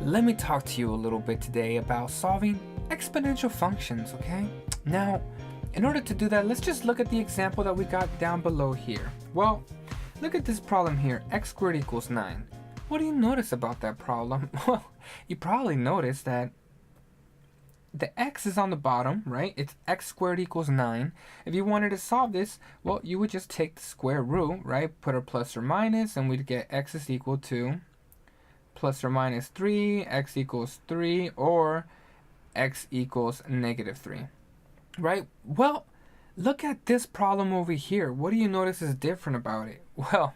let me talk to you a little bit today about solving exponential functions, okay? Now, in order to do that, let's just look at the example that we got down below here. Well, look at this problem here, x squared equals 9. What do you notice about that problem? Well, you probably noticed that the x is on the bottom, right? It's x squared equals 9. If you wanted to solve this, well, you would just take the square root, right? Put a plus or minus, and we'd get x is equal to plus or minus 3, x equals 3, or x equals negative 3, right? Well, look at this problem over here. What do you notice is different about it? Well,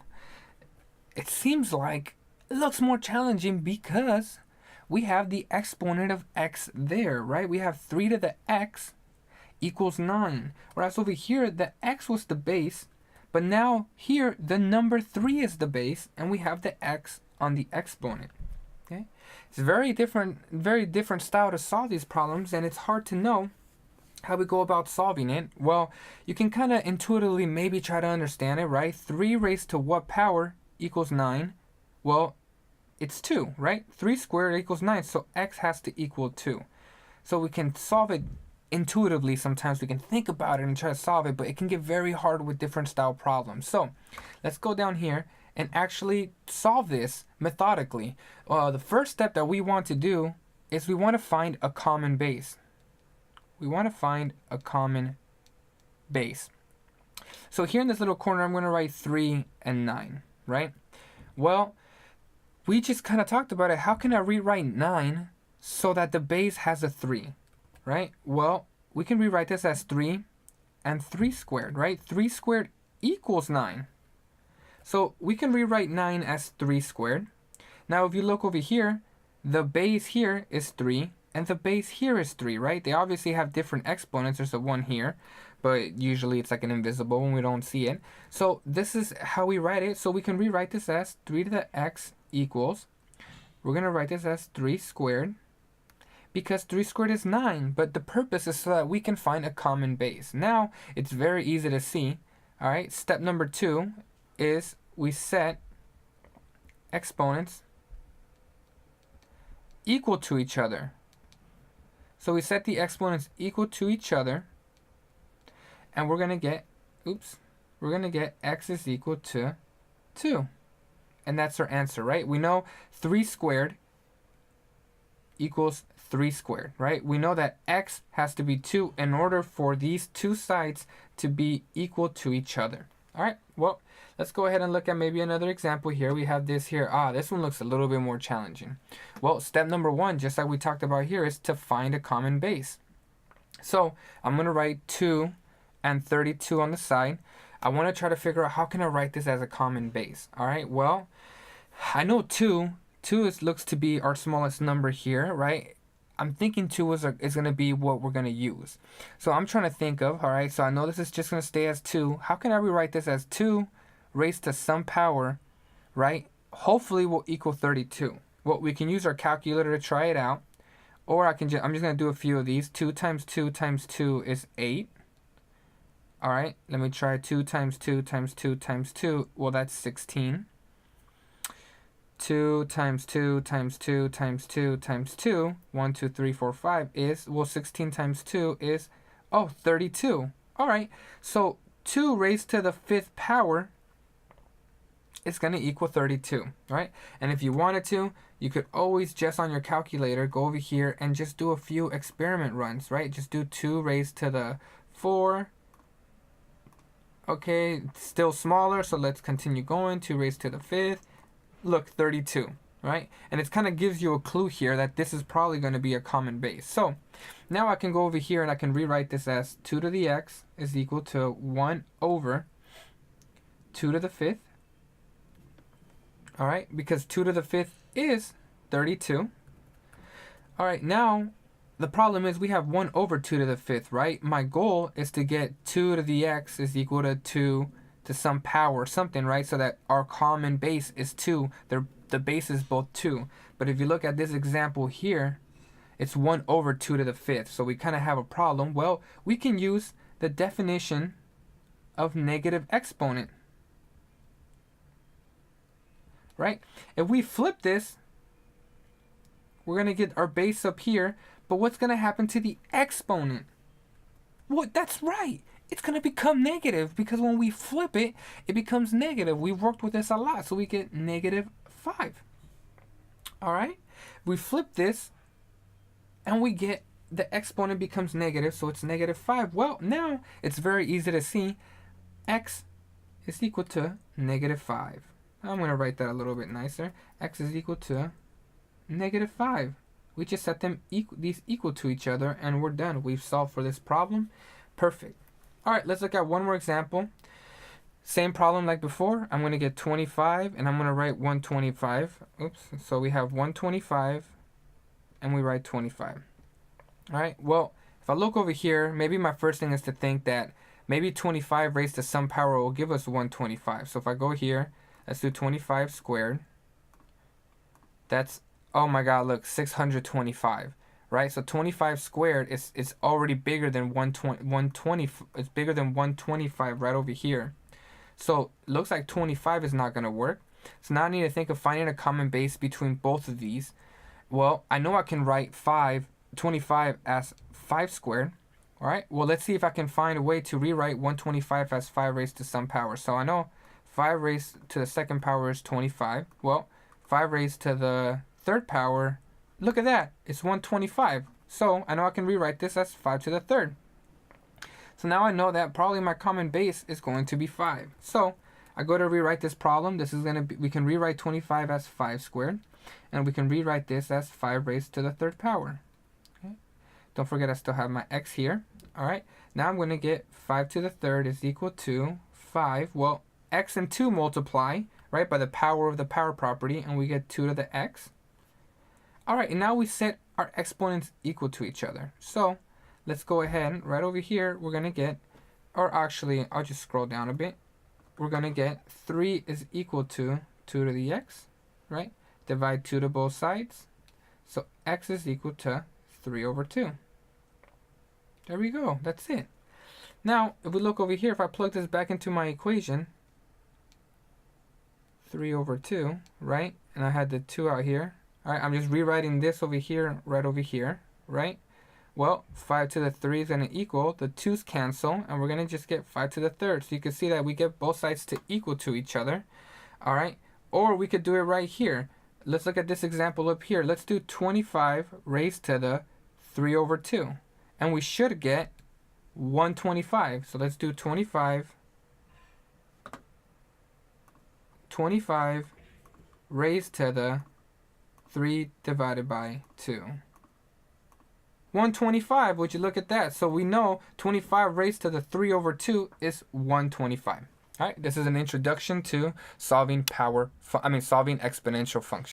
it seems like it looks more challenging because we have the exponent of x there, right? We have 3 to the x equals 9. Whereas over here, the x was the base, but now here, the number 3 is the base, and we have the x on the exponent. Okay, it's a very different style to solve these problems, and it's hard to know how we go about solving it. Well, you can kind of intuitively maybe try to understand it, right? 3 raised to what power equals 9? Well, it's 2, right? 3 squared equals 9, so x has to equal 2. So we can solve it intuitively. Sometimes we can think about it and try to solve it, but it can get very hard with different style problems. So let's go down here and actually solve this methodically. The first step that we want to do is we want to find a common base. We want to find a common base. So here in this little corner, I'm going to write 3 and 9, right? Well, we just kind of talked about it. How can I rewrite 9 so that the base has a 3, right? Well, we can rewrite this as 3 and 3 squared, right? 3 squared equals 9. So we can rewrite 9 as 3 squared. Now if you look over here, the base here is 3 and the base here is 3, right? They obviously have different exponents. There's a 1 here, but usually it's like an invisible when we don't see it. So this is how we write it. So we can rewrite this as 3 to the x equals, we're going to write this as 3 squared because 3 squared is 9, but the purpose is so that we can find a common base. Now it's very easy to see. All right, step number 2 is we set exponents equal to each other. So we set the exponents equal to each other, and we're going to get, we're going to get x is equal to 2. And that's our answer, right? We know 3 squared equals 3 squared, right? We know that x has to be 2 in order for these two sides to be equal to each other. All right, well, let's go ahead and look at maybe another example here. We have this here. This one looks a little bit more challenging. Well, step number 1, just like we talked about here, is to find a common base. So I'm going to write 2 and 32 on the side. I want to try to figure out how can I write this as a common base. All right, well, I know 2 looks to be our smallest number here, right? I'm thinking 2 is going to be what we're going to use. So I'm trying to think of, all right, so I know this is just going to stay as 2. How can I rewrite this as 2 raised to some power, right? Hopefully will equal 32. Well, we can use our calculator to try it out, or I'm just going to do a few of these. 2 times 2 times 2 is 8. All right, let me try 2 times 2 times 2 times 2. Well, that's 16. 2 times 2 times 2 times 2 times 2, 1, 2, 3, 4, 5 is, well, 16 times 2 is, 32. All right, so 2 raised to the 5th power is going to equal 32, right? And if you wanted to, you could always just on your calculator go over here and just do a few experiment runs, right? Just do 2 raised to the 4. Okay, still smaller, so let's continue going. 2 raised to the 5th. Look, 32, right? And it kind of gives you a clue here that this is probably going to be a common base. So now I can go over here and I can rewrite this as 2 to the x is equal to 1 over 2 to the 5th. All right, because 2 to the 5th is 32. All right, now the problem is we have 1 over 2 to the 5th, right? My goal is to get 2 to the x is equal to 2 to some power or something, right? So that our common base is 2. The base is both 2. But if you look at this example here, it's 1 over 2 to the 5th. So we kind of have a problem. Well, we can use the definition of negative exponent. right? If we flip this, We're going to get our base up here, but what's going to happen to the exponent? What? That's right. It's going to become negative because when we flip it, it becomes negative. We've worked with this a lot, so we get negative 5. All right? We flip this, and we get the exponent becomes negative, so it's negative 5. Well, now it's very easy to see x is equal to negative 5. I'm going to write that a little bit nicer. X is equal to negative 5. We just set them these equal to each other, and we're done. We've solved for this problem. Perfect. All right, let's look at one more example. Same problem like before. I'm going to get 25, and I'm going to write 125. Oops. So we have 125, and we write 25. All right, well, if I look over here, maybe my first thing is to think that maybe 25 raised to some power will give us 125. So if I go here, let's do 25 squared. That's, oh my God, look, 625, right? So 25 squared is already bigger than 120. It's bigger than 125 right over here. So it looks like 25 is not going to work. So now I need to think of finding a common base between both of these. Well, I know I can write 25 as 5 squared. All right, well, let's see if I can find a way to rewrite 125 as 5 raised to some power. So I know 5 raised to the second power is 25. Well, 5 raised to the third power, look at that, it's 125. So I know I can rewrite this as 5 to the third. So now I know that probably my common base is going to be 5. So I go to rewrite this problem. This is going to be, we can rewrite 25 as 5 squared. And we can rewrite this as 5 raised to the third power. Okay. Don't forget I still have my x here. All right. Now I'm going to get 5 to the third is equal to 5. Well, x and 2 multiply, right, by the power of the power property, and we get 2 to the x. All right, and now we set our exponents equal to each other. So let's go ahead, right over here, we're going to get, or actually, I'll just scroll down a bit. We're going to get 3 is equal to 2 to the x, right? Divide 2 to both sides. So x is equal to 3 over 2. There we go. That's it. Now, if we look over here, if I plug this back into my equation, 3 over 2, right? And I had the 2 out here. All right, I'm just rewriting this over here, right over here, right? Well, 5 to the 3 is going to equal, the 2's cancel, and we're going to just get 5 to the third. So you can see that we get both sides to equal to each other. All right, or we could do it right here. Let's look at this example up here. Let's do 25 raised to the 3 over 2. And we should get 125. So let's do 25 raised to the 3 divided by 2. 125, would you look at that? So we know 25 raised to the 3 over 2 is 125. All right, this is an introduction to solving exponential functions.